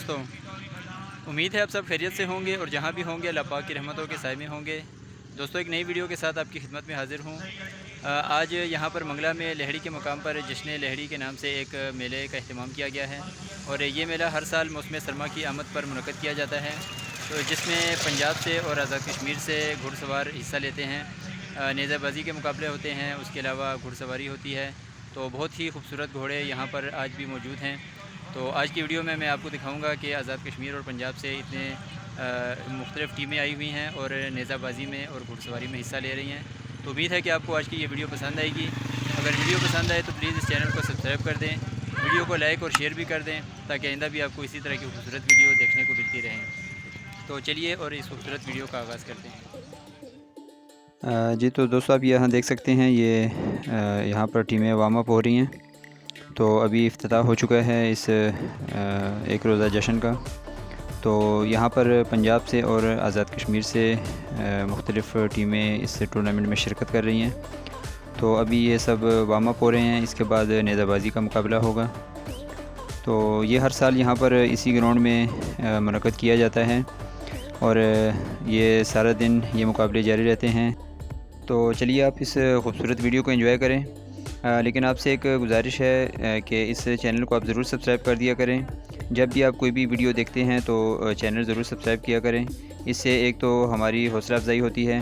दोस्तों, उम्मीद है आप सब खैरियत से होंगे और जहाँ भी होंगे अल्लाह पाक की रहमतों के साए में होंगे। दोस्तों, एक नई वीडियो के साथ आपकी खिदमत में हाज़िर हूँ। आज यहाँ पर मंगला में लहड़ी के मकाम पर जश्न लहड़ी के नाम से एक मेले का अहतमाम किया गया है और ये मेला हर साल मौसम सरमा की आमद पर मुनक़्क़द किया जाता है, तो जिसमें पंजाब से और आज़ाद कश्मीर से घुड़सवार हिस्सा लेते हैं। नेज़ाबाजी के मुकाबले होते हैं, उसके अलावा घुड़सवारी होती है। तो बहुत ही खूबसूरत घोड़े यहाँ पर आज भी मौजूद हैं। तो आज की वीडियो में मैं आपको दिखाऊंगा कि आज़ाद कश्मीर और पंजाब से इतने मुख्तलिफ़ टीमें आई हुई हैं और नेज़ाबाजी में और घुड़सवारी में हिस्सा ले रही हैं। तो उम्मीद है कि आपको आज की ये वीडियो पसंद आएगी। अगर वीडियो पसंद आए तो प्लीज़ इस चैनल को सब्सक्राइब कर दें, वीडियो को लाइक और शेयर भी कर दें, ताकि आइंदा भी आपको इसी तरह की खूबसूरत वीडियो देखने को मिलती रहें। तो चलिए और इस खूबसूरत वीडियो का आगाज़ करते हैं। जी तो दोस्तों, आप यहाँ देख सकते हैं, ये यहाँ पर टीमें वार्म अप हो रही हैं। तो अभी इफ्तिताह हो चुका है इस एक रोज़ा जश्न का। तो यहाँ पर पंजाब से और आज़ाद कश्मीर से मुख्तलिफ़ टीमें इस टूर्नामेंट में शिरकत कर रही हैं। तो अभी ये सब वार्म अप हो रहे हैं, इसके बाद नेज़ाबाजी का मुकाबला होगा। तो ये हर साल यहाँ पर इसी ग्राउंड में मुनक़्क़द किया जाता है और ये सारा दिन ये मुकाबले जारी रहते हैं। तो चलिए आप इस खूबसूरत वीडियो को एंजॉय करें। लेकिन आपसे एक गुजारिश है कि इस चैनल को आप ज़रूर सब्सक्राइब कर दिया करें। जब भी आप कोई भी वीडियो देखते हैं तो चैनल ज़रूर सब्सक्राइब किया करें। इससे एक तो हमारी हौसला अफजाई होती है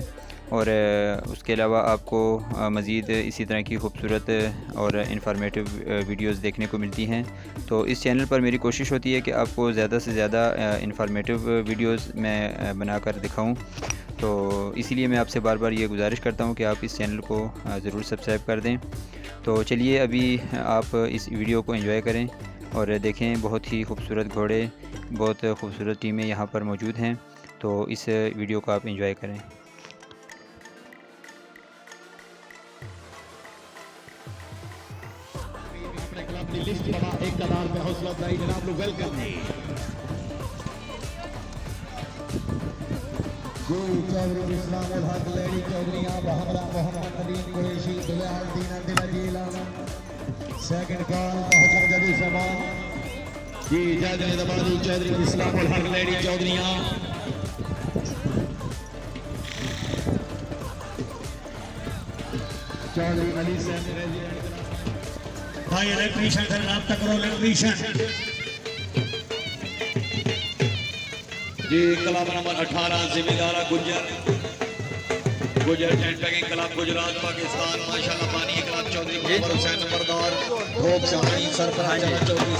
और उसके अलावा आपको मज़ीद इसी तरह की खूबसूरत और इंफॉर्मेटिव वीडियोस देखने को मिलती हैं। तो इस चैनल पर मेरी कोशिश होती है कि आपको ज़्यादा से ज़्यादा इंफॉर्मेटिव वीडियोस मैं बनाकर दिखाऊं। तो इसीलिए मैं आपसे बार बार ये गुजारिश करता हूं कि आप इस चैनल को ज़रूर सब्सक्राइब कर दें। तो चलिए अभी आप इस वीडियो को एंजॉय करें और देखें, बहुत ही खूबसूरत घोड़े, बहुत खूबसूरत टीमें यहाँ पर मौजूद हैं। तो इस वीडियो को आप एंजॉय करें। चौधरी इस्लाम उल हक लेडी चौधरियां बहमरा मोहम्मद नदीम कुरैशी दुलाल दीन दिल अजील सेकंड कॉल हुक्म जदी समान जी जज नेज़ाबाजी चौधरी इस्लाम उल हक लेडी चौधरियां चौधरी अली सेन भाई इलेक्ट्रीशियन से राब्ता करो। इलेक्ट्रीशियन जी क्लब नंबर 18 जिम्मेदारा गुजर tent packing club Gujarat Pakistan माशाल्लाह पानी क्लब चौधरी मोहम्मद हुसैन नंबरदार रोक सहानी सरफराज चौधरी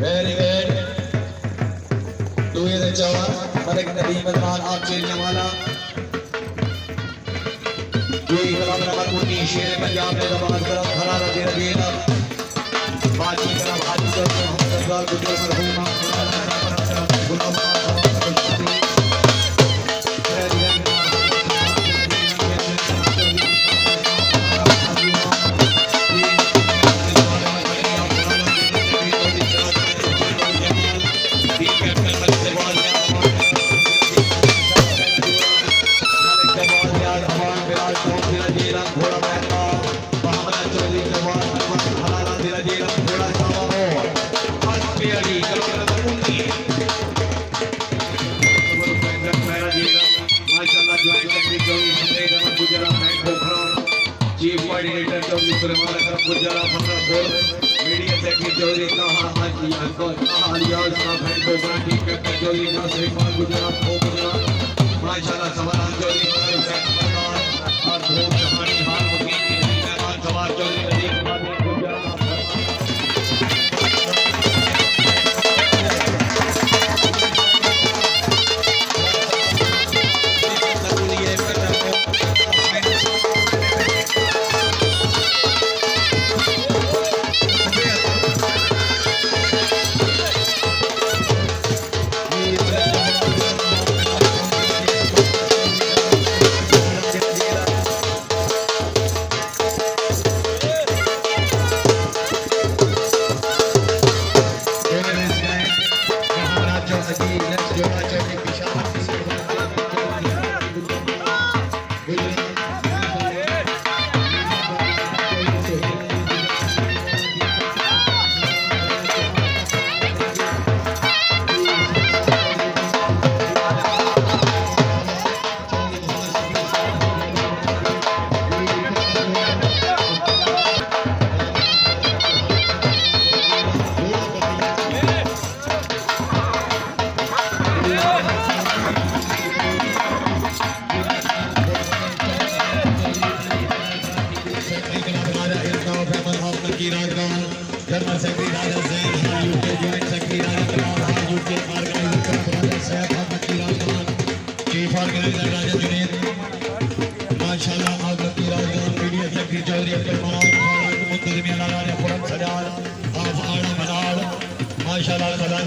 वेरी वेल दुए दे जवान मलिक नदीम अजमान आप चेरियां वाला ये क्लब नंबर 19 शेर पंजाब ने दबाज तरफ खड़ा रखे रजीना बाजी करा हाजी चौधरी मोहम्मद अफजल गुजर मरहूमा गुलाम चीफ कोऑर्डिनेटर चौधरी सुलेमान अकरम गुजरा मीडिया सेक्रेटरी चौधरी ताहा हाजी अलियास का भाई पोखरा टीम कैप्टन चौधरी नासिर इकबाल गुजरा माशाल्लाह सवारान चौधरी और बहुत कहानी हाल मुकीम के मेहमान सवार चौधरी नदीम गुजरा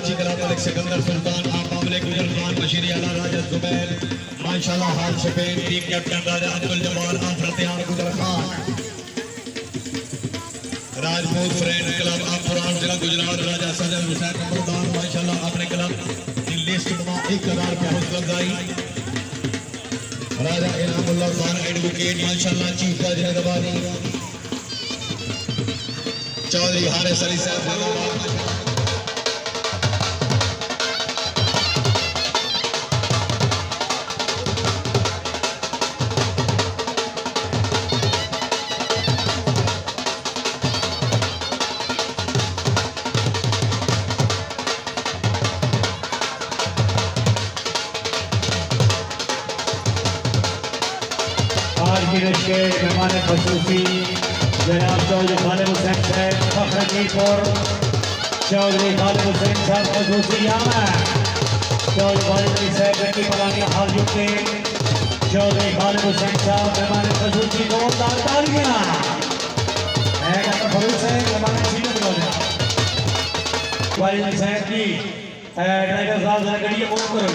कराची कला मलिक सिकंदर सुल्तान आप मामले गुजर खान बशीर आला राजा जुबैर माशाल्लाह हाल सफेद टीम कैप्टन राजा अब्दुल जब्बार आफरतियान गुजर खान राजपूत फ्रेंड क्लब आप पुरान जिला गुजरात राजा सजल हुसैन नंबरदार माशाल्लाह अपने क्लब की लिस्ट में 1000 रुपया हौसला अफजाई राजा इनामुल्लाह खान एडवोकेट माशाल्लाह चीफ जज हैदराबादी चौधरी हारिस अली साहब आज की रेस के मेहमान खसूसी जनाब चौधरी खालिद हुसैन साहब फखरजीपुर चौधरी खालिद हुसैन साहब खसूसी यहाँ चौधरी खालिद अली साहब गंदी पलानी हाल जुटे चौधरी खालिद हुसैन साहब मेहमान खसूसी को तालियां डॉक्टर फरूक साहब मेहमान सीनियर चौधरी खालिद अली साहब की ड्राइवर साहब जरा गड्डी मूव करो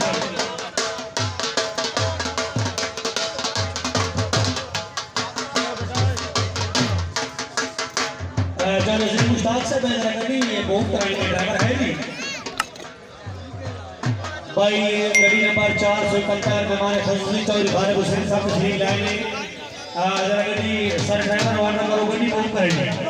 मुश्ताक से ये बहुत कराएंगे ड्राइवर है नहीं भाई गली नंबर 471 मेहमान खसूसी चौधरी खालिद हुसैन साहब तशरीफ लाएंगे जरा गड्डी सर ड्राइवर वार्ड नंबर गड्डी मूव करेंगे।